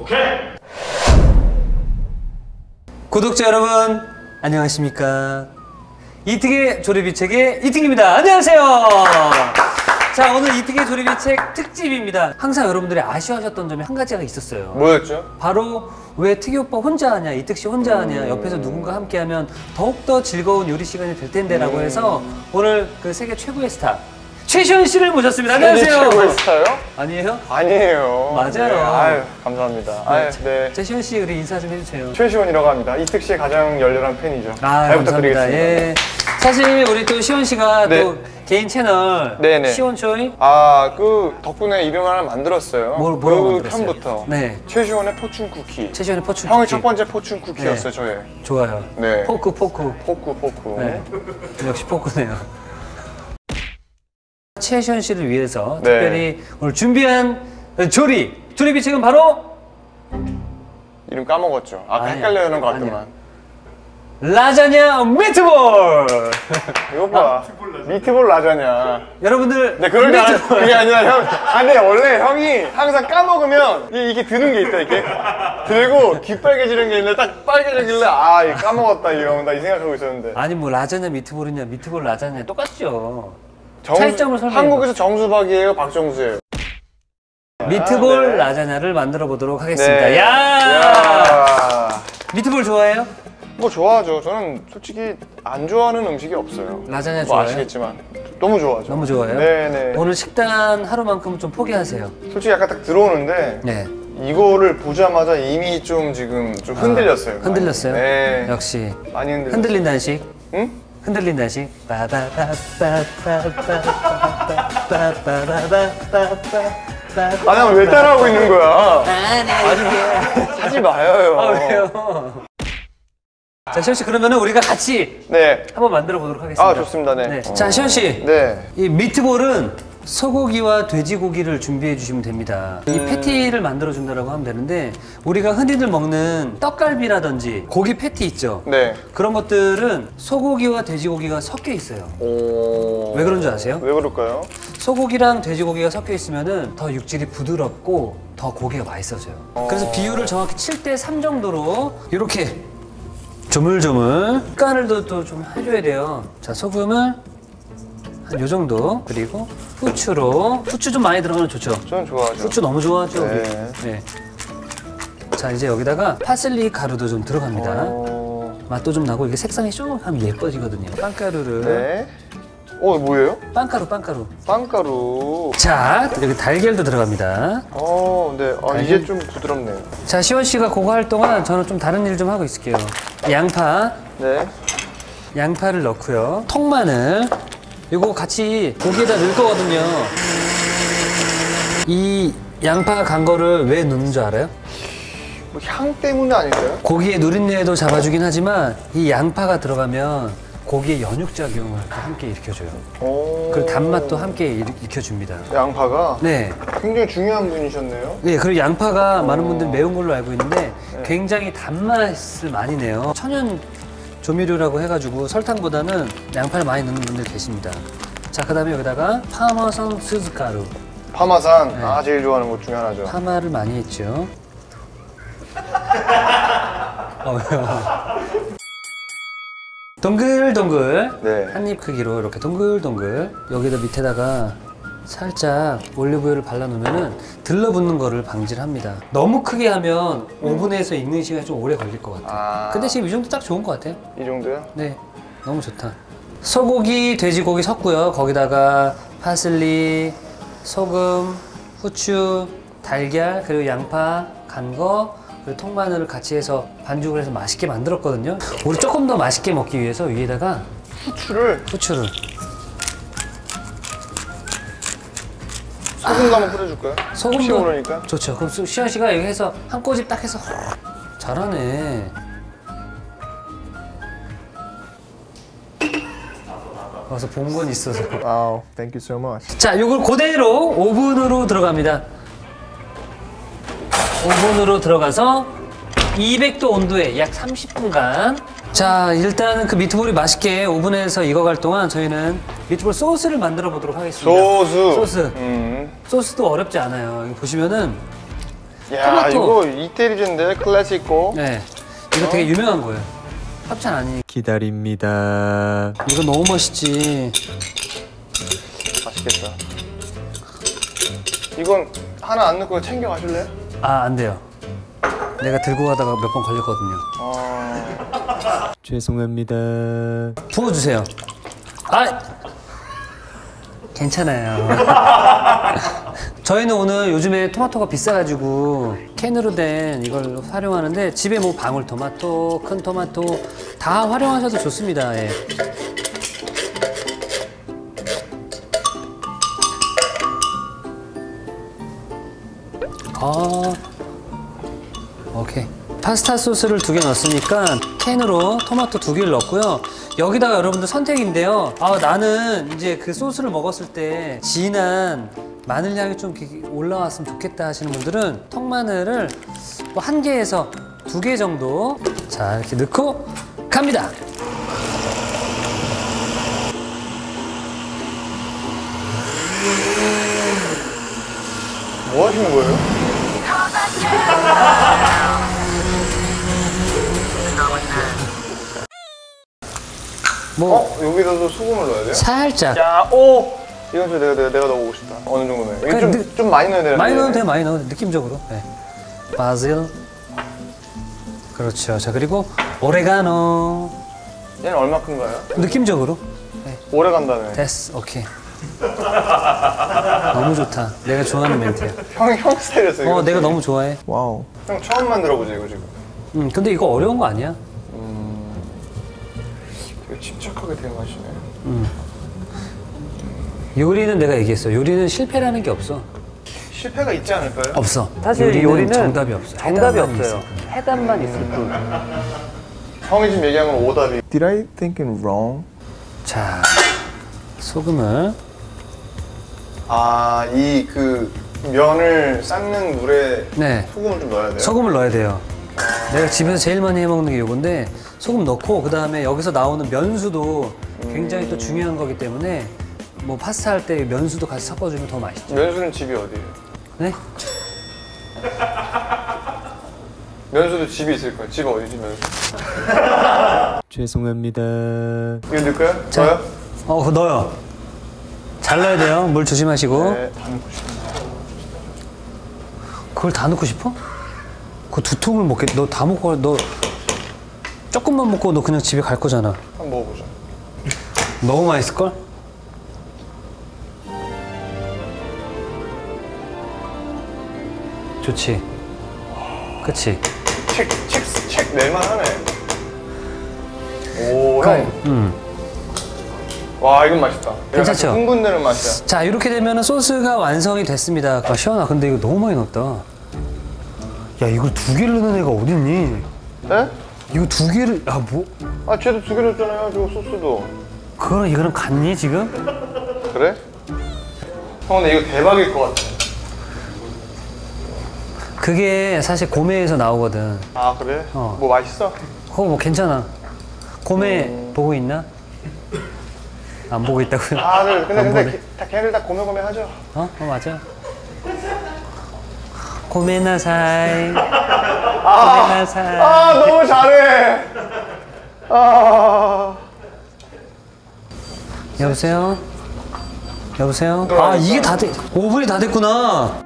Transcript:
오케이. 구독자 여러분 안녕하십니까? 이특의 조리비 책의 이특입니다. 안녕하세요. 자, 오늘 이특의 조리비 책 특집입니다. 항상 여러분들이 아쉬워하셨던 점이 한 가지가 있었어요. 뭐였죠? 바로 왜 특이 오빠 혼자 하냐, 이특 씨 혼자 하냐, 옆에서 누군가 함께 하면 더욱더 즐거운 요리 시간이 될 텐데 라고 해서 오늘 그 세계 최고의 스타 최시원 씨를 모셨습니다. 안녕하세요. 최고의 스타요? 아니에요? 아니에요. 맞아요. 네, 아유, 감사합니다. 아유, 네. 최시원 씨 우리 인사 좀 해주세요. 최시원이라고 합니다. 이특 씨의 가장 열렬한 팬이죠. 아, 잘 감사합니다. 부탁드리겠습니다. 예. 사실 우리 또 시원 씨가 네. 또 개인 채널 네네. 시원초이 아, 그 덕분에 이름 하나 만들었어요. 뭐라고 그 만들었어요? 편부터. 네. 최시원의 포춘 쿠키. 최시원의 포춘 형의 쿠키. 첫 번째 포춘 쿠키였어요, 네. 저의. 좋아요. 네. 포크. 포크. 네. 역시 포크네요. 최시원 씨를 위해서 네. 특별히 오늘 준비한 조리비 책은 바로 이름 까먹었죠. 아까 아니야. 헷갈려하는 것 아니야. 같더만. 라자냐 미트볼. 이거 봐. 미트볼 라자냐. 여러분들 네, 그럴 줄 미트볼. 그게 아니라 형. 근데 원래 형이 항상 까먹으면 이게 드는 게 있다, 이렇게. 들고 귀 빨개지는 게 있는데 딱 빨개지길래 아, 이거 까먹었다, 이 형. 나 이 생각하고 있었는데. 아니 뭐 라자냐 미트볼이냐 미트볼 라자냐 똑같죠. 차이점을 설명해. 한국에서 정수박이에요, 박정수예요? 미트볼 네. 라자냐를 만들어 보도록 하겠습니다. 네. 야! 미트볼 좋아해요? 뭐 좋아하죠. 저는 솔직히 안 좋아하는 음식이 없어요. 라자냐 뭐 좋아해요? 아시겠지만 너무 좋아하죠. 너무 좋아해요? 네네. 오늘 식단 하루만큼 좀 포기하세요. 솔직히 약간 딱 들어오는데 네. 이거를 보자마자 이미 좀 지금 좀 흔들렸어요. 흔들렸어요? 많이. 네. 역시 많이 흔들렸어요. 흔들린다는 식. 응? 흔들린다는 식. 아니, 왜 따라하고 있는 거야? 아니, 하지 마요. 아, 왜요? 자, 시원 씨 그러면은 우리가 같이 네. 한번 만들어 보도록 하겠습니다. 아, 좋습니다. 네. 자, 시원 씨. 네. 이 미트볼은 소고기와 돼지고기를 준비해 주시면 됩니다. 이 패티를 만들어 준다고 하면 되는데 우리가 흔히들 먹는 떡갈비라든지 고기 패티 있죠? 네. 그런 것들은 소고기와 돼지고기가 섞여 있어요. 오. 왜 그런 줄 아세요? 왜 그럴까요? 소고기랑 돼지고기가 섞여 있으면 더 육질이 부드럽고 더 고기가 맛있어져요. 그래서 비율을 정확히 7대3 정도로 이렇게 조물조물 간을 또 좀 해줘야 돼요. 자, 소금을 한 요 정도, 그리고 후추 좀 많이 들어가면 좋죠. 저는 좋아하죠. 후추 너무 좋아하죠. 네. 우리. 네. 자, 이제 여기다가 파슬리 가루도 좀 들어갑니다. 맛도 좀 나고 이게 색상이 좀 하면 예뻐지거든요. 빵가루를. 네. 뭐예요? 빵가루. 빵가루. 자, 여기 달걀도 들어갑니다. 네. 아, 이제 좀 부드럽네요. 자, 시원 씨가 그거 할 동안 저는 좀 다른 일 좀 하고 있을게요. 양파. 네. 양파를 넣고요. 통마늘. 이거 같이 고기에다 넣을 거거든요. 이 양파 간 거를 왜 넣는 줄 알아요? 뭐 향 때문에 아닐까요? 고기의 누린내도 잡아주긴 하지만 이 양파가 들어가면 고기의 연육작용을 함께 일으켜줘요. 그리고 단맛도 함께 일으켜줍니다. 양파가 네. 굉장히 중요한 분이셨네요. 네, 그리고 양파가 많은 분들이 매운 걸로 알고 있는데 굉장히 단맛을 많이 내요. 천연 조미료라고 해가지고 설탕보다는 양파를 많이 넣는 분들 계십니다. 자, 그 다음에 여기다가 파마산 스즈가루. 파마산. 네. 제일 좋아하는 것 중에 하나죠. 파마를 많이 했죠. 왜요? 동글동글. 네. 한 입 크기로 이렇게 동글동글. 여기다 밑에다가 살짝 올리브유를 발라놓으면 들러붙는 거를 방지를 합니다. 너무 크게 하면 오븐에서 익는 시간이 좀 오래 걸릴 것 같아요. 근데 지금 이 정도 딱 좋은 것 같아요. 이 정도요? 네, 너무 좋다. 소고기, 돼지고기 섞고요. 거기다가 파슬리, 소금, 후추, 달걀, 그리고 양파 간 거, 그리고 통마늘을 같이 해서 반죽을 해서 맛있게 만들었거든요. 우리 조금 더 맛있게 먹기 위해서 위에다가 후추를 소금도 한번 뿌려줄까요? 소금도 모르니까. 좋죠. 그럼 시현 씨가 여기 해서 한 꼬집 딱 해서 잘하네. 와서 본 건 있어서. Wow, thank you so much. 자, 이걸 그대로 오븐으로 들어갑니다. 오븐으로 들어가서 200도 온도에 약 30분간. 자, 일단 그 미트볼이 맛있게 오븐에서 익어갈 동안 저희는 미트볼 소스를 만들어 보도록 하겠습니다. 소스. 소스도 어렵지 않아요. 여기 보시면은 야, 토마토. 이거 이태리젠데 클래식고. 네, 이거 되게 유명한 거예요. 협찬 아니. 기다립니다. 이거 너무 멋있지. 맛있겠다. 이건 하나 안 넣고 챙겨 가실래요? 아, 안 돼요. 내가 들고 가다가 몇 번 걸렸거든요. 죄송합니다. 부어주세요. 아, 괜찮아요. 저희는 오늘 요즘에 토마토가 비싸가지고 캔으로 된 이걸 활용하는데 집에 뭐 방울토마토, 큰 토마토 다 활용하셔도 좋습니다. 예. 아, 오케이. 파스타 소스를 2개 넣었으니까 캔으로 토마토 2개를 넣었고요. 여기다가 여러분들 선택인데요. 아, 나는 이제 그 소스를 먹었을 때 진한 마늘 향이 좀 이렇게 올라왔으면 좋겠다 하시는 분들은 통마늘을 뭐 1개에서 2개 정도 자 이렇게 넣고 갑니다. 뭐 하시는 거예요? 뭐 여기다도 소금을 넣어야 돼요? 살짝 야, 오! 이건 좀 내가 넣어보고 싶다. 어느 정도면? 이거 좀 많이 넣어야 되는데. 많이 넣으면 돼요. 많이 넣어도 느낌적으로. 네. 바질. 그렇죠. 자 그리고 오레가노. 얘는 얼마큼가요? 느낌적으로. 오래 간다네. 됐어. 오케이. 너무 좋다. 내가 좋아하는 멘트야. 형 스타일이었어, 이거. 내가 너무 좋아해. 와우. 형 처음 만들어보지, 이거 지금. 근데 이거 어려운 거 아니야? 되게 침착하게 대응하시네. 요리는 내가 얘기했어. 요리는 실패라는 게 없어. 실패가 있지 않을까요? 없어. 사실 요리는 정답이 없어. 정답이 없어요. 해답만 있을 뿐. 형이 지금 얘기한 건 오답이. Did I think it wrong? 자, 소금을. 아, 이 그 면을 삶는 물에 네. 소금을 좀 넣어야 돼요? 소금을 넣어야 돼요. 내가 집에서 제일 많이 해먹는 게 요건데 소금 넣고 그 다음에 여기서 나오는 면수도 굉장히 또 중요한 거기 때문에 뭐 파스타 할 때 면수도 같이 섞어주면 더 맛있죠. 면수는 집이 어디예요? 네? 면수도 집이 있을 거예요. 집 어디지, 면수? 죄송합니다. 이거 넣을까요? 자. 넣어요? 그거 넣어요. 잘 넣어야 돼요. 물 조심하시고. 네, 다 넣고 싶습니다. 그걸 다 넣고 싶어? 그 2통을 먹겠. 너 다 먹고 너 조금만 먹고 너 그냥 집에 갈 거잖아. 한번 먹어보자. 너무 맛있을 걸? 좋지. 그치? 책 낼만 하네. 오, 형. 와, 이건 맛있다. 괜찮죠? 흥분되는 맛이야. 자, 이렇게 되면 소스가 완성이 됐습니다. 아, 시원아, 근데 이거 너무 많이 넣었다. 야, 이걸 2개를 넣는 애가 어딨니? 네? 이거 2개를, 뭐? 아, 쟤도 2개 줬잖아요. 저거 소스도. 그거랑 이거랑 같니, 지금? 그래? 형, 근데 이거 대박일 것 같아. 그게 사실 고메에서 나오거든. 아, 그래? 어. 뭐 맛있어? 그거 뭐 괜찮아. 고메 보고 있나? 안 보고 있다고요? 아, 네. 근데 안 보네. 다 걔네들 다 고메고메 하죠. 맞아. 고메나사이. 고메나사이. 아, 너무 잘해. 아. 여보세요? 여보세요? 아, 이게 다 5분이 다 됐구나.